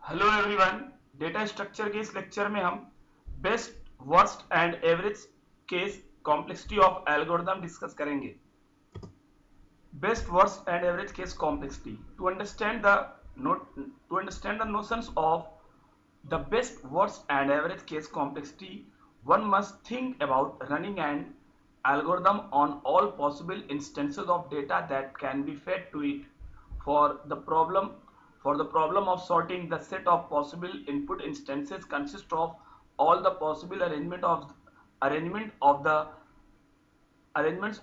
Hello everyone. Data structure के इस lecture में हम best worst and average case complexity of algorithm discuss करेंगे। Best worst and average case complexity to understand the notions of the best worst and average case complexity, one must think about running an algorithm on all possible instances of data that can be fed to it. For the problem for the problem of sorting, the set of possible input instances consists of all the possible arrangements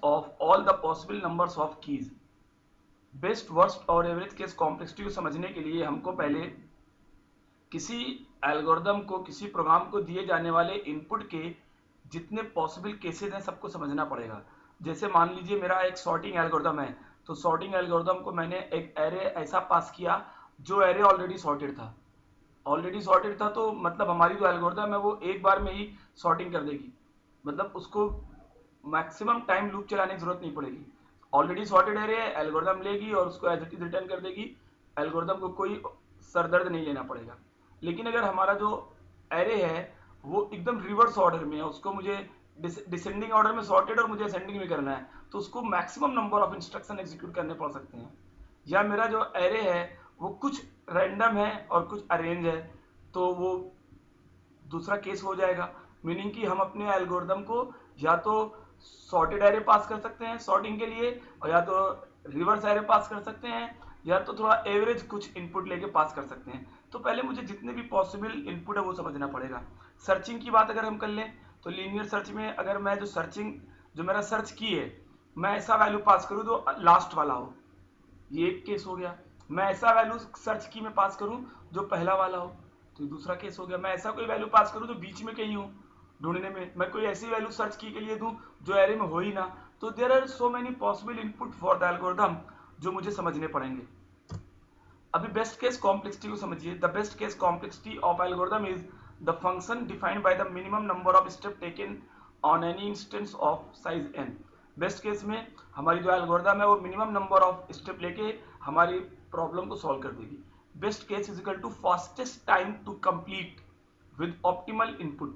of all the possible numbers of keys. Best worst और average case complexity को समझने के लिए हमको पहले किसी algorithm को, किसी प्रोग्राम को दिए जाने वाले इनपुट के जितने पॉसिबल केसेस हैं सबको समझना पड़ेगा। जैसे मान लीजिए मेरा एक सॉर्टिंग एल्गोरिदम है, तो सॉर्टिंग एल्गोरिदम को मैंने एक एरे ऐसा पास किया जो एरे ऑलरेडी सॉर्टेड था, तो मतलब हमारी जो एल्गोरिदम है वो एक बार में ही सॉर्टिंग कर देगी, मतलब उसको मैक्सिमम टाइम लूप चलाने की जरूरत नहीं पड़ेगी। ऑलरेडी सॉर्टेड एरे है, एल्गोरिदम लेगी और उसको एज इट इज रिटर्न कर देगी। एल्गोरिदम को कोई सरदर्द नहीं लेना पड़ेगा। लेकिन अगर हमारा जो एरे है वो एकदम रिवर्स ऑर्डर में है, उसको मुझे डिसेंडिंग ऑर्डर में सॉर्टेड और मुझे असेंडिंग में करना है, तो उसको maximum number of instruction execute करने पड़ सकते हैं। या मेरा जो एरे है वो कुछ रैंडम है और कुछ अरेंज है, तो वो दूसरा केस हो जाएगा। मीनिंग कि हम अपने एल्गोरिदम को या तो सॉर्टेड एरे पास कर सकते हैं सॉर्टिंग के लिए, और या तो रिवर्स एरे पास कर सकते हैं, या तो थोड़ा एवरेज कुछ इनपुट लेके पास कर सकते हैं। तो पहले मुझे जितने भी पॉसिबल इनपुट है वो समझना पड़ेगा। सर्चिंग की बात अगर हम कर लें तो लीनियर सर्च में अगर मैं जो मेरा सर्च की है, मैं ऐसा वैल्यू पास करूं जो लास्ट वाला हो, ये एक केस हो गया। मैं ऐसा वैल्यू सर्च की में पास करूं जो पहला वाला हो, तो दूसरा केस हो गया। मैं ऐसा कोई वैल्यू पास करूं जो बीच में कहीं हो ढूंढने में, मैं कोई ऐसी वैल्यू सर्च की के लिए दूं जो एरे में हो ही ना, तो there are so many possible input for the algorithm जो मुझे समझने पड़ेंगे। अभी बेस्ट केस कॉम्प्लेक्सिटी को समझिए। The best case complexity of algorithm is the function defined by the minimum number of step taken on any instance of size n। Best case में हमारी जो एल्गोरिथम है वो मिनिमम नंबर ऑफ स्टेप लेके हमारी problem को solve कर देगी। Best case is equal to fastest time to complete with optimal input.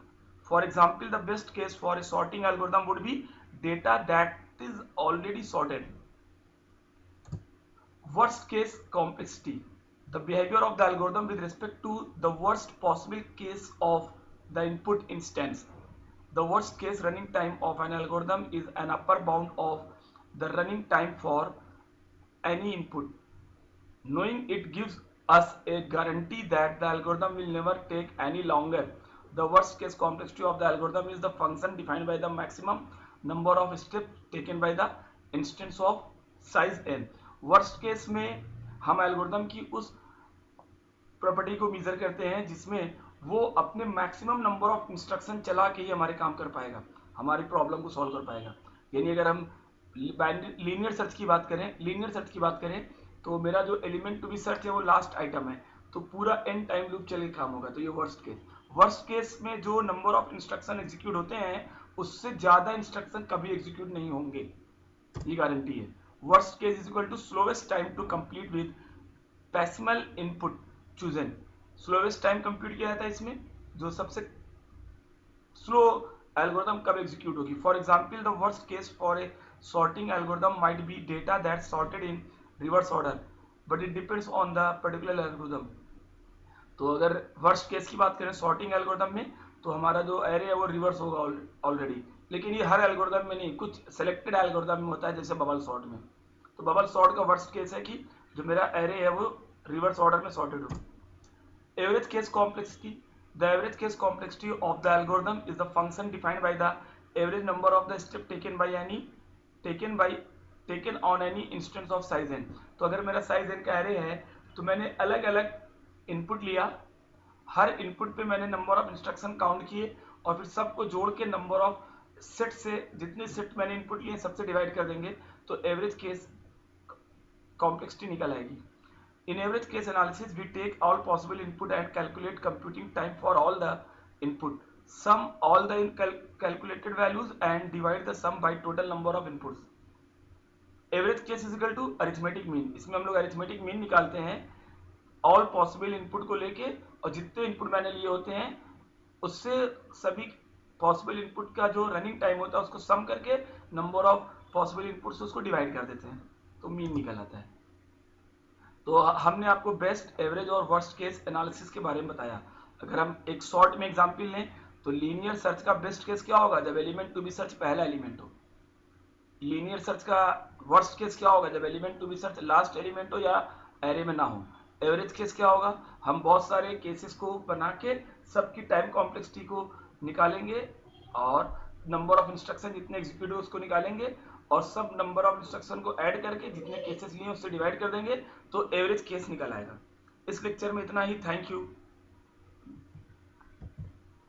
For example, the best case for a sorting algorithm would be data that is already sorted. Worst case complexity, the behavior of the algorithm with respect to the worst possible case of the input instance. The worst case running time of an algorithm is an upper bound of the running time for any input. Knowing it gives us a guarantee that the algorithm will never take any longer. The worst case complexity of the algorithm is the function defined by the maximum number of steps taken by the instance of size n. Worst case में हम algorithm की उस property को major करते हैं जिसमें वो अपने मैक्सिमम नंबर ऑफ इंस्ट्रक्शन चला के ही हमारे काम कर पाएगा, हमारी प्रॉब्लम को सॉल्व कर पाएगा। यानी अगर हम लीनियर सर्च की बात करें तो मेरा जो एलिमेंट टू बी सर्च है वो लास्ट आइटम है, तो पूरा एन टाइम लूप चल के काम होगा, तो ये वर्स्ट केस में जो नंबर ऑफ इंस्ट्रक्शन एग्जीक्यूट होते हैं उससे ज्यादा इंस्ट्रक्शन कभी एग्जीक्यूट नहीं होंगे, ये गारंटी है। Worst case is equal to slowest time to complete with pessimal input chosen. Slowest time compute किया जाता है इसमें, जो सबसे स्लो एल्गोरिथम कब एग्जीक्यूट होगी। For example, the worst case for a sorting algorithm might be data that's sorted in reverse order, but it depends on the particular algorithm. तो अगर वर्स्ट केस की बात करें सॉर्टिंग एल्गोरिथम में, तो हमारा जो एरे है वो रिवर्स होगा ऑलरेडी, लेकिन ये हर एल्गोरिथम में नहीं, कुछ सेलेक्टेड एल्गोरिथम में होता है, जैसे बबल सॉर्ट में। तो बबल सॉर्ट का वर्स्ट केस है कि जो मेरा एरे है वो रिवर्स ऑर्डर में सॉर्टेड हो। Average case complexity, the average case complexity of the algorithm is the function defined by the average number of the step taken on any instance of size n. तो अगर मेरा size n का array है तो मैंने अलग अलग input लिया, हर इनपुट पे मैंने नंबर ऑफ इंस्ट्रक्शन काउंट किए और फिर सबको जोड़ के नंबर ऑफ सेट से, जितने सेट मैंने इनपुट लिए सबसे डिवाइड कर देंगे, तो एवरेज केस कॉम्प्लेक्सिटी निकल आएगी। In average case analysis, we take all possible input and calculate computing time for all the input. Sum all the calculated values and divide the sum by total number of inputs. Average case is equal to arithmetic mean. इसमें हम लोग arithmetic mean निकालते हैं all possible input को लेके, और जितने input मैंने लिए होते हैं उससे सभी पॉसिबल इनपुट का जो रनिंग टाइम होता है उसको सम करके नंबर ऑफ पॉसिबल इनपुट से उसको डिवाइड कर देते हैं, तो मीन निकल आता है। तो हमने आपको बेस्ट, एवरेज और वर्स्ट केस एनालिसिस के बारे में बताया। अगर हम एक शॉर्ट में एग्जांपल लें तो लीनियर सर्च का बेस्ट केस क्या होगा, जब एलिमेंट टू बी सर्च पहला एलिमेंट हो। लीनियर सर्च का वर्स्ट केस क्या होगा, जब element to be search last element हो या एरे में ना हो। एवरेज केस क्या होगा, हम बहुत सारे केसेस को बना के सबकी टाइम कॉम्प्लेक्सिटी को निकालेंगे और नंबर ऑफ इंस्ट्रक्शन जितने एग्जीक्यूट हो उसको निकालेंगे और सब नंबर ऑफ इंस्ट्रक्शन को ऐड करके जितने केसेस लिए उससे डिवाइड कर देंगे, तो एवरेज केस निकल आएगा। इस लेक्चर में इतना ही। Thank you.